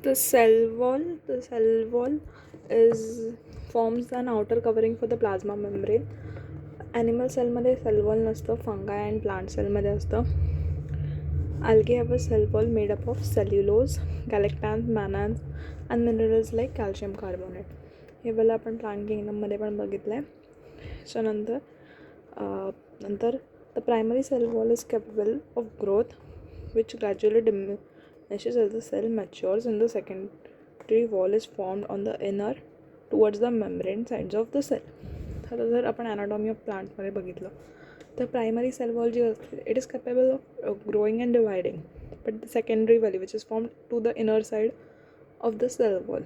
The cell wall is forms an outer covering for the plasma membrane. Animal सेलमध्ये sale wall नसतं, फंगाय and plant सेलमध्ये असतं. Algae have a cell wall made up of cellulose, galactans, mannans and minerals like calcium carbonate. हे वाला आपण plant किंगडममध्ये पण बघितलं आहे. नंतर the primary cell wall is capable of growth which gradually diminishes as the cell matures, and the secondary wall is formed on the inner towards the membrane sides of the cell. तर जर आपण anatomy of plantमध्ये बघितलं तर primary sale wall जी असते it is capable of growing and dividing, but the secondary wall which is form to the inner side of the cell wall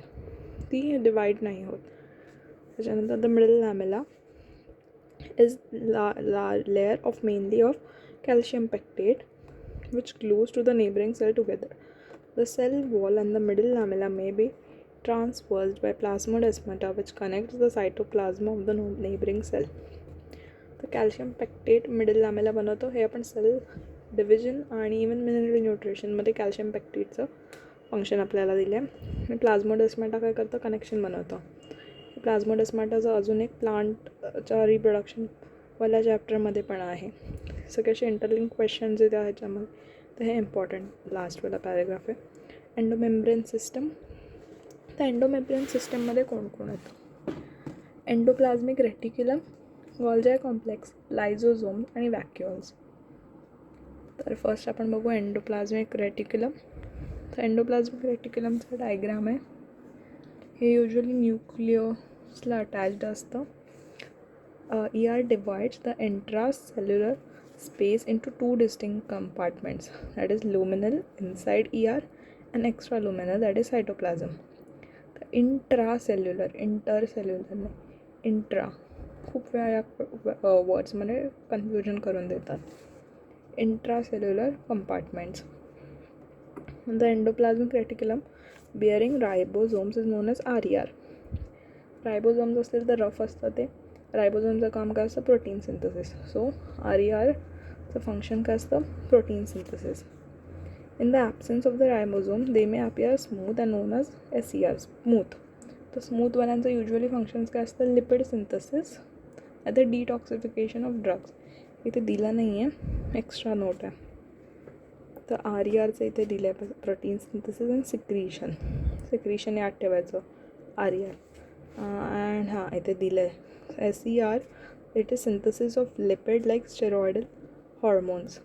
ती divide नाही होत. त्याच्यानंतर the middle lamella is layer of mainly of calcium pectate which glues to the neighboring cell together. The cell wall and the middle lamella may be traversed by plasmodesmata which connects the cytoplasm of the neighboring cell. तर calcium पॅक्टेट middle लॅमेला बनवतो. हे आपण sale division आणि even mineral न्यूट्रिशनमध्ये calcium पॅक्टेटचं function आपल्याला दिलं आहे. प्लाझ्मोडेस्माटा काय करतं, कनेक्शन बनवतं. प्लाझ्मोडेस्माटाचं अजून एक प्लांटच्या रिप्रोडक्शनवाल्या चॅप्टरमध्ये पण आहे. सगळे असे इंटरलिंक क्वेश्चन्स आहेत ह्याच्यामध्ये, तर हे इम्पॉर्टंट लास्टवाला पॅरेग्राफ आहे. Endomembrane system. तर एंडोमेम्ब्रेन सिस्टममध्ये कोण कोण येतं, एंडोप्लाझ्मिक रेटिक्युलम, गोल्जी कॉम्प्लेक्स, लायझोझोम आणि वॅक्युअल्स. तर फर्स्ट आपण बघू एंडोप्लाझ्मिक रेटिक्युलम. तर एंडोप्लाझ्मिक रेटिक्युलमचा डायग्राम आहे. हे युजली न्यूक्लियसला अटॅच्ड असतं. ER divides the intracellular space into two distinct compartments, that is luminal inside ER and extraluminal, that is cytoplasm. The intracellular, intercellular नाही, intra खूप वेळा या वर्ड्समध्ये कन्फ्युजन करून देतात. Intracellular compartments. The endoplasmic reticulum bearing ribosomes is known as RER. Ribosomes असतील तर rough असतं ते. रायबोझोमचं काम काय असतं, प्रोटीन सिंथेसिस. सो RERचं फंक्शन काय असतं, protein synthesis. In the absence of the ribosome they may appear smooth and known as SER, smooth. तर स्मूथवाल्यांचं युजली फंक्शन्स काय असतं, lipid synthesis the detoxification of drugs. इथे दिलं नाही आहे, एक्स्ट्रा नोट आहे. तर RERचं इथे दिलं आहे प्रोटीन सिंथेसिस अँड सिक्रीशन याद ठेवायचं RER. अँड हां इथे दिलं आहे SER, it is synthesis of lipid like steroidal hormones.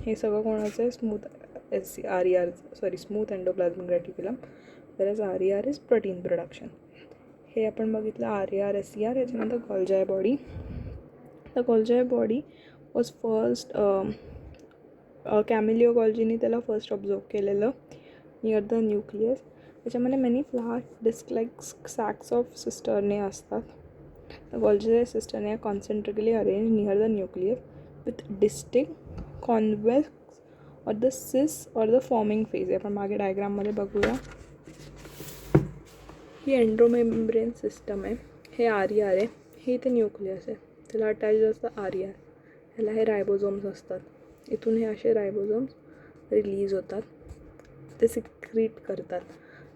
हे सगळं कोणाचं आहे, smooth endoplasmic reticulum, whereas RER is protein production. हे आपण बघितलं RER SER. याच्यानंतर Golgi body. The Golgi body was first Camillo गोल्जीनी त्याला फर्स्ट ऑब्झर्व केलेलं नियर द न्यूक्लियस. त्याच्यामध्ये many flat disc like sacs of cisternae असतात. The Golgi cisternae concentrically arrange near the nucleus with distinct convex or the cis और the forming phase. आपण मागे डायग्राममध्ये बघूया. ही एंडोमेम्ब्रेन सिस्टम आहे. हे RER आहे. हे इथे न्यूक्लियस आहे, त्याला अटॅच असतं RER. ह्याला हे रायबोझोम्स असतात. इथून हे असे रायबोझोम्स रिलीज होतात, ते सिक्रीट करतात.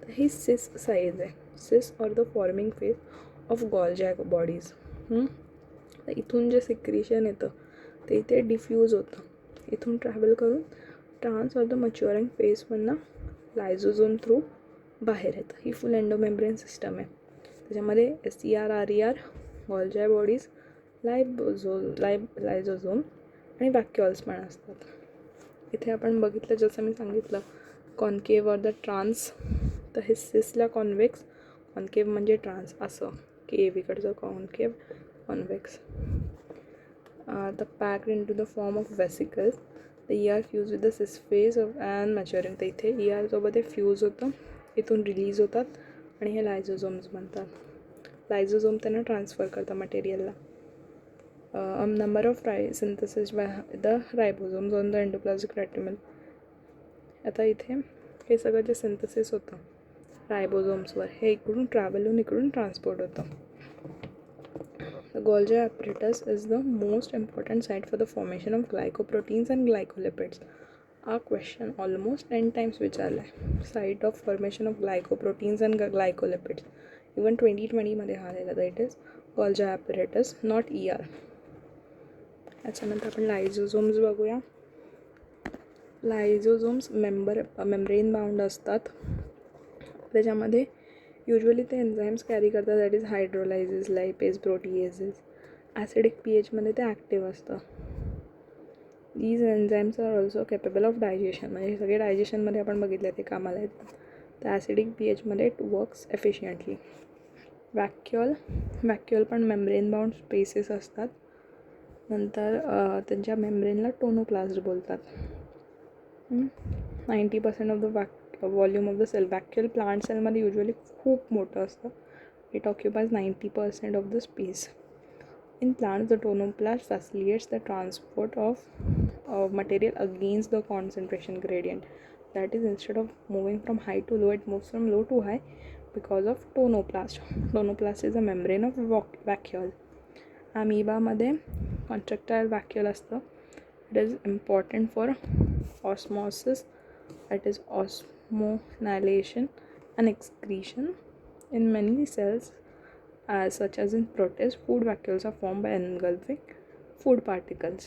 तर ही सिस साईज आहे, सिस और the forming phase of Golgi bodies. तर इथून जे सिक्रीशन येतं ते इथे डिफ्यूज होतं, इथून ट्रॅव्हल करून ट्रान्स ऑर द मच्युअरिंग फेजमधनं लायझोझोम थ्रू बाहेर येतं. ही फुल एंडोमेम्ब्रेन सिस्टम आहे. त्याच्यामध्ये SER, RER, गोल्जी बॉडीज, लायझोझोम आणि वॅक्युअल्स पण असतात. इथे आपण बघितलं जसं मी सांगितलं कॉन्केव और द ट्रान्स. तर हे सिसला कॉन्वेक्स, कॉन्केव म्हणजे ट्रान्स असं, केव इकडचं concave, convex. The packed in to the form of vesicles. The ER fuse with the cis face of and maturing. तर इथे ER सोबत हे फ्यूज होतं, इथून रिलीज होतात आणि हे लायझोझोम्स बनतात. लायझोझोम त्यांना ट्रान्सफर करतात मटेरियलला. Number of synthesis by the ribosomes on the endoplasmic reticulum. आता इथे हे सगळं जे सिंथेसिस होतं रायबोझोम्सवर, हे इकडून ट्रॅव्हल होऊन इकडून ट्रान्सपोर्ट होतं. The Golgi apparatus is the most important site for the formation of glycoproteins and glycolipids. हा क्वेश्चन ऑलमोस्ट 10 टाइम्स विचारला आहे. Site of formation of glycoproteins and glycolipids. Even 2020मध्ये हा आलेला. That is Golgi apparatus, not ER. याच्यानंतर आपण लायझोझोम्स बघूया. लायझोझोम्स membrane bound असतात. त्याच्यामध्ये युजली ते एन्झाईम्स कॅरी करतात. That is hydrolases, lipase, proteases. Acidic pHमध्ये ते ॲक्टिव्ह असतं. These enzymes are also capable of digestion. म्हणजे हे सगळे डायजेशनमध्ये आपण बघितले ते कामाला येतात. तर ॲसिडिक pHमध्ये इट वर्क्स एफिशियंटली. वॅक्युअल पण मेम्ब्रेन बाउंड स्पेसेस असतात. नंतर त्यांच्या मेम्ब्रेनला टोनोप्लास्ट बोलतात. 90% of the volume of the cell. Vacuole plant सेलमध्ये युजली खूप मोठं असतं. It occupies 90% of the space. In plants, the tonoplast facilitates the transport of material against the concentration gradient. That is, instead of moving from high to low, it moves from low to high because of tonoplast. Tonoplast is a membrane of vacuole. Amoeba-मध्ये contractile vacuole असतं. It is important for osmosis, that is osmolation and excretion. In many cells, such as in protists, food vacuoles are formed by engulfing food particles.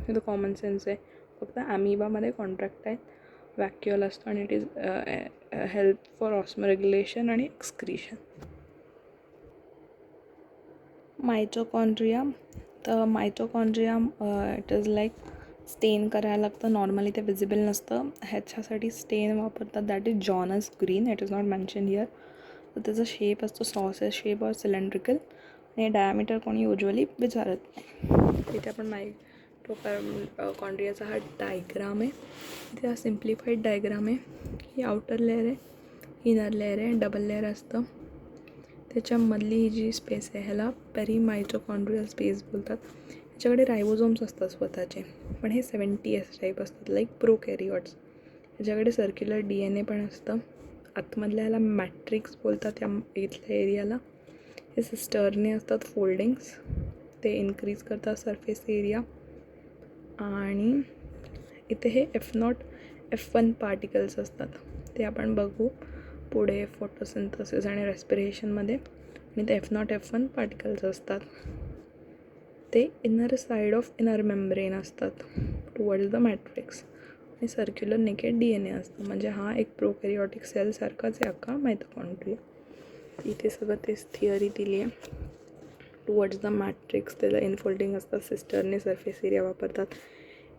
हे common sense आहे. फक्त ॲमिबामध्ये कॉन्ट्रॅक्टाईल वॅक्युअल असतो आणि it is help for osmo regulation आणि excretion. Mitochondria. तर mitochondria it is like स्टेन करायला लागतं. नॉर्मली ते विजिबल नसतं. ह्याच्यासाठी स्टेन वापरतात. That is Janus green. It is not mention here. तर त्याचा शेप असतो सॉसेस शेप और सिलेंड्रिकल आणि डायमीटर कोणी युजली विचारत नाही. इथे आपण मायटोकॉन्ड्रियाचा हा डायग्राम आहे. इथे हा सिम्प्लिफाईड डायग्राम आहे. ही आउटर लेअर आहे, इनर लेअर आहे, डबल लेअर असतं. त्याच्यामधली ही जी स्पेस आहे ह्याला पेरीमायटोकॉन्ड्रियल स्पेस बोलतात. ह्याच्याकडे रायबोझोम्स असतात स्वतःचे, पण हे 70S टाईप असतात लाईक प्रोकॅरिओट्स. ह्याच्याकडे सर्क्युलर DNA पण असतं. आतमधल्या ह्याला मॅट्रिक्स बोलतात. त्या इथल्या एरियाला हे सिस्टरने असतात फोल्डिंग्स. ते इन्क्रीज करतात सरफेस एरिया. आणि इथे हे F1 पार्टिकल्स असतात. ते आपण बघू पुढे फोटोसिंथेसिस आणि रेस्पिरेशनमध्ये. आणि ते F1 पार्टिकल्स असतात. ते inner side of inner membrane असतात टुवर्ड्स द मॅट्रिक्स. आणि सर्क्युलर नेकेड DNA असतं. म्हणजे हा एक प्रोकॅरिओटिक सेलसारखाच आहे अख्खा मायटोकॉन्ड्रिया. इथे सगळं तेच थिअरी दिली आहे. टुवर्ड्स द मॅट्रिक्स त्याला इनफोल्डिंग असतात. सिस्टरने सरफेस एरिया वापरतात.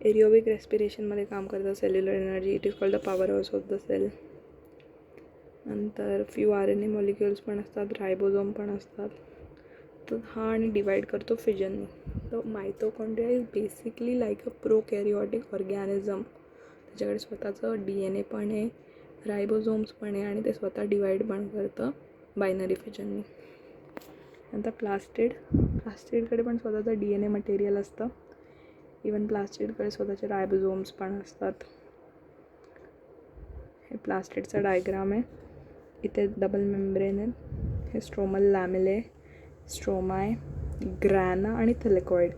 एरिओबिक रेस्पिरेशनमध्ये काम करतात. Cellular energy. It is called the powerhouse of the cell. नंतर फ्यू RNA मॉलिक्युल्स पण असतात. रायबोझोम पण असतात. तर हा आणि डिवाईड करतो फिजनने. तर mitochondria is basically like a prokaryotic organism. त्याच्याकडे स्वतःचं DNA पण आहे, रायबोझोम्स पण आहे आणि ते स्वतः डिवाईड पण करतं बायनरी फिजननी. नंतर प्लास्टिडकडे पण स्वतःचं DNA मटेरियल असतं. इवन प्लास्टिडकडे स्वतःचे रायबोझोम्स पण असतात. हे प्लास्टिडचा डायग्राम आहे. इथे डबल मेम्ब्रेन आहे. हे स्ट्रोमल लॅमेले, स्ट्रोमाय, ग्रॅना आणि थेलेकॉइड.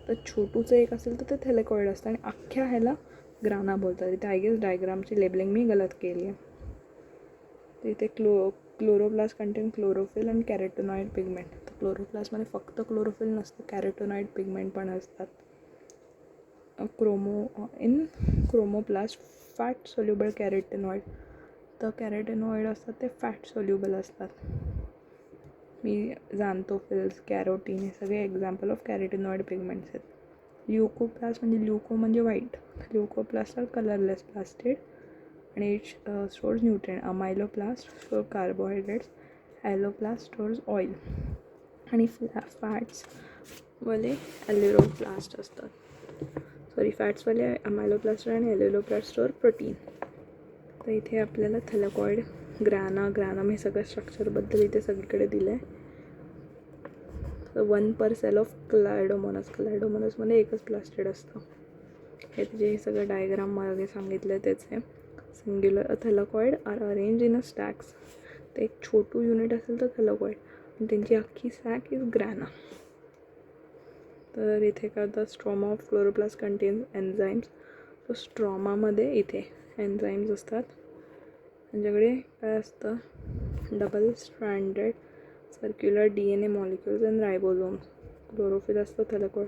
तर छोटूचं एक असेल तर ते थेलेकॉइड असतं आणि अख्ख्या ह्याला ग्राना बोलतात. इथे आय गेस डायग्रामची लेबलिंग मी गलत केली आहे. तर इथे क्लोरोप्लास्ट कंटेन क्लोरोफिल आणि कॅरोटिनॉइड पिगमेंट. तर क्लोरोप्लास्टमध्ये फक्त क्लोरोफिल नसतं, कॅरोटिनॉइड पिगमेंट पण असतात. Chromoplast fat soluble carotenoid. तर कॅरोटिनॉइड असतात ते फॅट सोल्युबल असतात. मी जाणतो फिल्स, कॅरोटीन हे सगळे एक्झाम्पल ऑफ कॅरोटिनॉइड पिगमेंट्स आहेत. ल्युकोप्लास्ट म्हणजे ल्युको म्हणजे white. Leucoplasts are colourless plastid आणि it stores nutrient. Amyloplast store carbohydrates. Elaioplast stores oil. आणि फॅट्सवाले ॲल्युरोप्लास्ट असतात. फॅट्सवाले अमायलोप्लास्ट आणि ॲल्युरोप्लास्ट स्टोर प्रोटीन. तर इथे आपल्याला थॅलेकॉइड, ग्रॅनम हे सगळं स्ट्रक्चरबद्दल इथे सगळीकडे दिलं आहे. तर 1 per cell ऑफ क्लायडोमोनसमध्ये एकच प्लास्टिड असतं. हे जे सगळं डायग्राम मागे सांगितलं आहे तेच आहे. सिंग्युलर थॅलेकॉइड आर अरेंज इन अ स्टॅक्स. ते एक छोटू युनिट असेल तर थॅलेकॉइड आणि त्यांची अख्खी सॅक इज ग्रॅना. तर इथे करतात stroma of chloroplast contains enzymes so स्ट्रॉमामध्ये इथे एन्झाईम्स असतात. त्यांच्याकडे काय असतं, double stranded circular DNA molecules and ribosomes. Chlorophyll असतं, त्याला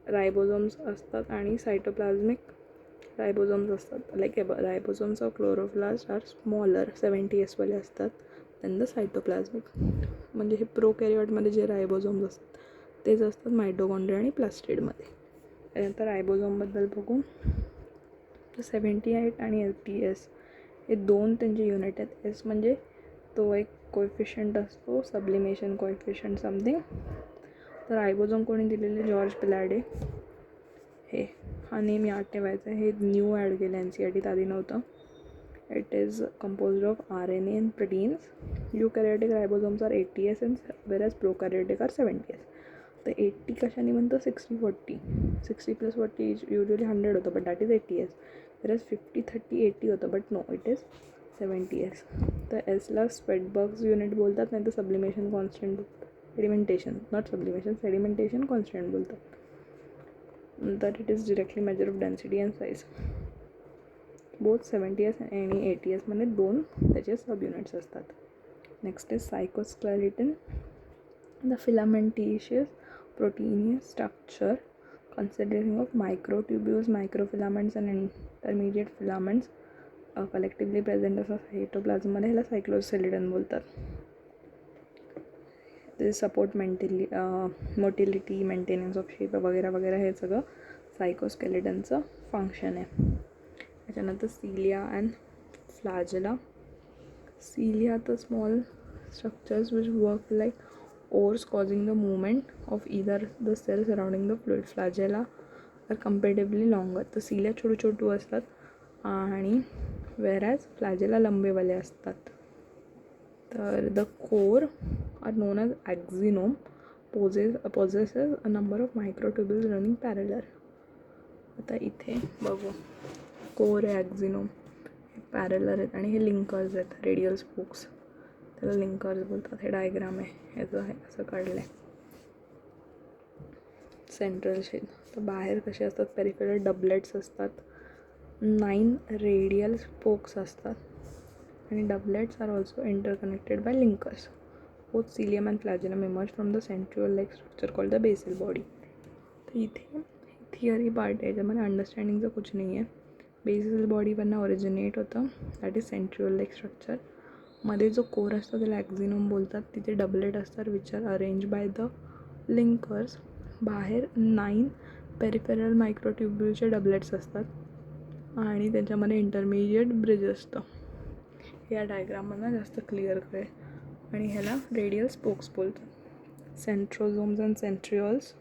रायबोझोम्स असतात आणि सायटोप्लाझमिक रायबोझोम्स असतात. Like ribosomes of chloroplast are smaller 70S वाले असतात दॅन द सायटोप्लाझमिक. म्हणजे हे प्रोकॅरियोटमध्ये जे रायबोझोम्स असतात तेच असतात मायटोकॉन्ड्रिया आणि प्लास्टिडमध्ये. त्यानंतर रायबोझोमबद्दल बघू. 78 आणि LPS हे दोन त्यांचे युनिट आहेत. एस म्हणजे तो एक कोएफिशियंट असतो, सब्लिमेशन कोएफिशियंट समथिंग. तर रायबोझोम कोणी दिलेले, जॉर्ज पिलाडे. हा नेम याद ठेवायचा आहे. हे न्यू ॲड केलं NCERT आधी नव्हतं. It is composed of RNA and proteins. Eukaryotic ribosomes are 80S and whereas prokaryotic are 70S. तर 80 कशाने म्हणतं, 60-40. 60 + 40 युजली 100 होतं, बट दॅट इज 80S. वेरॅज 50-30-80 होतं, but no, it is 70S. तर एसला स्वेटबर्ग्स युनिट बोलतात, नाही तर सब्लिमेशन कॉन्स्टंट बोलतात. Sedimentation, not sublimation, sedimentation constant बोलतात. नंतर it is directly measure of density and size. Both 70S आणि 80S मध्ये दोन त्याचे सब युनिट्स असतात. Next is cytoskeleton. The filamentous proteinaceous structure consisting of microtubules, microfilaments and intermediate filaments collectively present असं सायटोप्लाझममध्ये. ह्याला cytoskeleton बोलतात. ते support motility, maintenance of shape वगैरे वगैरे हे सगळं सायटोस्केलेटनचं फंक्शन आहे. त्याच्यानंतर cilia and flagella. Cilia the small structures which work like oars causing the movement of either the cell surrounding the fluid. Flagella are comparatively longer. तर cilia छोटू छोटू असतात आणि whereas flagella लंबेवाले असतात. तर the core are known as axonome, possesses a number of microtubules running parallel. आता इथे बघू, core आहे, ॲक्झिनोम parallel आहेत आणि हे लिंकर्स आहेत, रेडियल स्पोक्स. त्याला लिंकर्स बोलतात. हे डायग्राम आहे ह्याचं, आहे असं काढलं आहे. Central shell. तर बाहेर कसे असतात, पेरिफेरल डबलेट्स असतात, 9 रेडियल स्पोक्स असतात आणि doublets are also interconnected by linkers. Both cilium and flagellum emerge from the centriole like structure called the basal body. तर इथे थिअरी पार्ट आहे, ज्यामध्ये अंडरस्टँडिंगचं कुछ नाही आहे. बेसल बॉडीवरनं ओरिजिनेट होतं, that is centriole like structure. मध्ये जो कोर असतो त्याला ॲक्झिनोम बोलतात. तिथे डबलेट असतात which are arrange by the linkers. बाहेर 9 पेरिफेरल मायक्रोट्युब्युलचे डबलेट्स असतात आणि त्याच्यामध्ये इंटरमिजिएट ब्रिज असतं. या डायग्राममधनं जास्त क्लिअर कळेल. आणि ह्याला रेडियल स्पोक्स बोलतात. सेंट्रोझोम्स अँड सेंट्रिओल्स.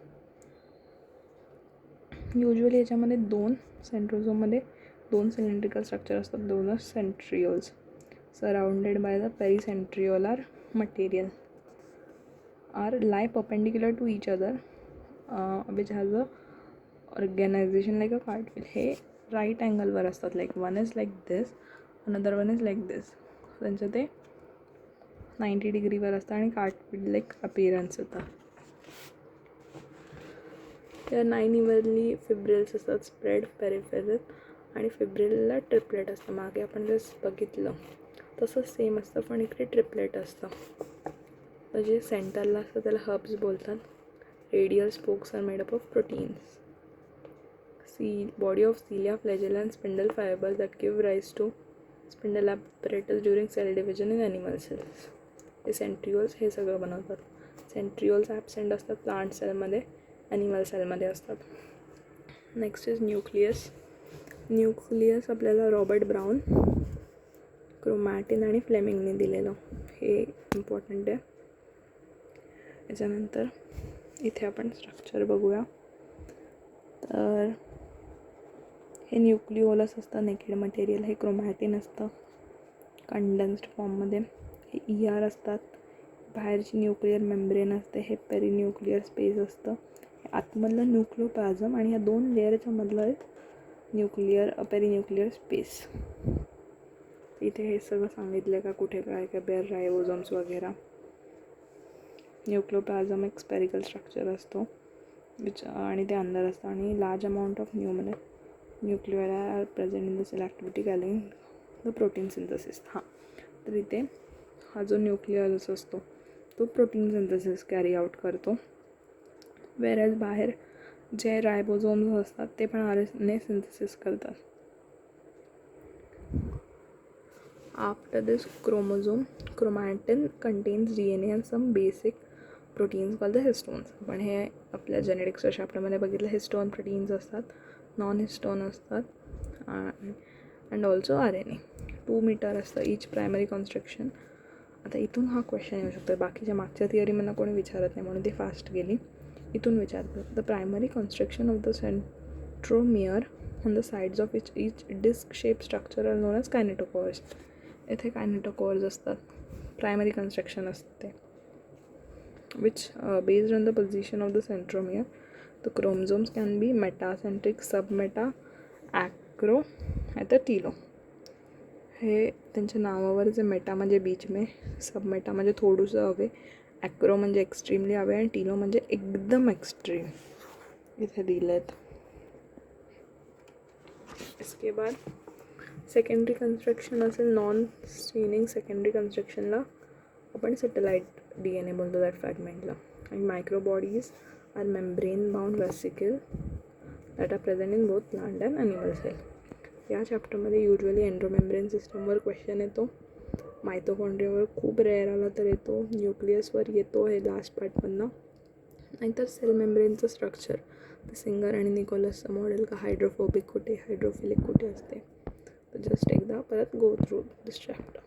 युजली याच्यामध्ये सेंट्रोझोममध्ये 2 सिलेंड्रिकल स्ट्रक्चर असतात, 2च centrioles surrounded by the pericentriolar material are lie perpendicular to each other which has a organization like a cartwheel. हे राईट अँगलवर असतात, like one is like this, another one is like this. त्यांचं ते 90 डिग्रीवर असतं आणि cartwheel like appearance होतं. त्या 9 evenly fibrils असतात, स्प्रेड पेरिफेरल, आणि फिब्रिलला ट्रिपलेट असतं. मागे आपण जस्ट बघितलं तसं सेम असतं, पण इकडे ट्रिपलेट असतं. तर जे सेंटरला असतं त्याला हब्स बोलतात. Radial spokes are made up of proteins. Body of cilia, flagella and spindle fibres that give rise to spindle apparatus during cell division in animal cells. हे सेंट्रिओल्स हे सगळं बनवतात. सेंट्रिओल्स ॲबसेंट असतात प्लांट सेलमध्ये, animal सेलमध्ये असतात. Next is nucleus. Nucleus आपल्याला Robert Brown, chromatin आणि फ्लेमिंगने दिलेलं, हे इम्पॉर्टंट आहे. याच्यानंतर इथे आपण स्ट्रक्चर बघूया. तर हे न्यूक्लिओलस असतं, नेकेड मटेरियल. हे क्रोमॅटिन असतं कंडेन्स्ड फॉर्ममध्ये. हे ER असतात. बाहेरची न्यूक्लिअर मेम्ब्रेन असते. हे पेरिन्यूक्लिअर स्पेस असतं. हे आतमधलं न्यूक्लिओप्लाझम आणि ह्या 2 लेअरच्या मधलं पेरिन्यूक्लिअर स्पेस. इथे हे सगळं सांगितलं का कुठे काय काय बेअर रायबोझोम्स वगैरे. न्यूक्लिओप्लाझम एक स्पेरिकल स्ट्रक्चर असतो आणि ते अंदर असतं आणि large amount of nuclear are present in the cell activity calling the protein synthesis. हां, तर इथे हा जो न्यूक्लियस असतो तो प्रोटीन सिंथसिस कॅरी आउट करतो. वेरॅज बाहेर जे रायबोझोम्स असतात ते पण RNA सिंथसिस करतात. After this chromatin contains DNA and some basic proteins called the histones. पण हे आपल्या जेनेटिक्सच्या चॅप्टरमध्ये बघितलं, हिस्टोन प्रोटीन्स असतात, नॉन हिस्टोन असतात अँड ऑल्सो RNA. 2 मीटर असतं इच प्रायमरी कन्स्ट्रक्शन. आता इथून हा क्वेश्चन येऊ शकतो. बाकीच्या मागच्या थिअरी मला कोणी विचारत नाही म्हणून ती फास्ट गेली. इथून विचारतो, the primary construction of the centromere on the sides of each disc shape structure are known as kinetochores. इथे कायनेटोकोअर्स असतात, प्रायमरी कन्स्ट्रक्शन असते which based on the position of the centromere the chromosomes can be metacentric, submeta, acro at the telo. हे त्यांच्या नावावर जे Meta म्हणजे beach में, सबमेटा म्हणजे थोडंसं हवे, ॲक्रो म्हणजे एक्स्ट्रीमली हवे आणि टीलो म्हणजे एकदम एक्स्ट्रीम इथे दिलेत. इसके बाद सेकंडरी कन्स्ट्रक्शन असेल नॉन स्टेनिंग. सेकंडरी कन्स्ट्रक्शनला आपण सॅटेलाइट DNA बोलतो दॅट फ्रॅगमेंटला. आणि microbodies are membrane bound vesicle that are present in both plant and animal cell. या चॅप्टरमध्ये युजली एंड्रोमेम्ब्रेन सिस्टमवर क्वेश्चन येतो, मायटोकॉन्ड्रियावर खूप रेअर आला तर येतो, न्यूक्लियसवर येतो हे लास्ट पार्टमधनं. नाहीतर सेल मेम्ब्रेनचं स्ट्रक्चर, सिंगर आणि निकोलसचं मॉडेल का हायड्रोफोबिक कुठे हायड्रोफिलिक कुठे असते. तर जस्ट एकदा परत गो थ्रू दिस चॅप्टर.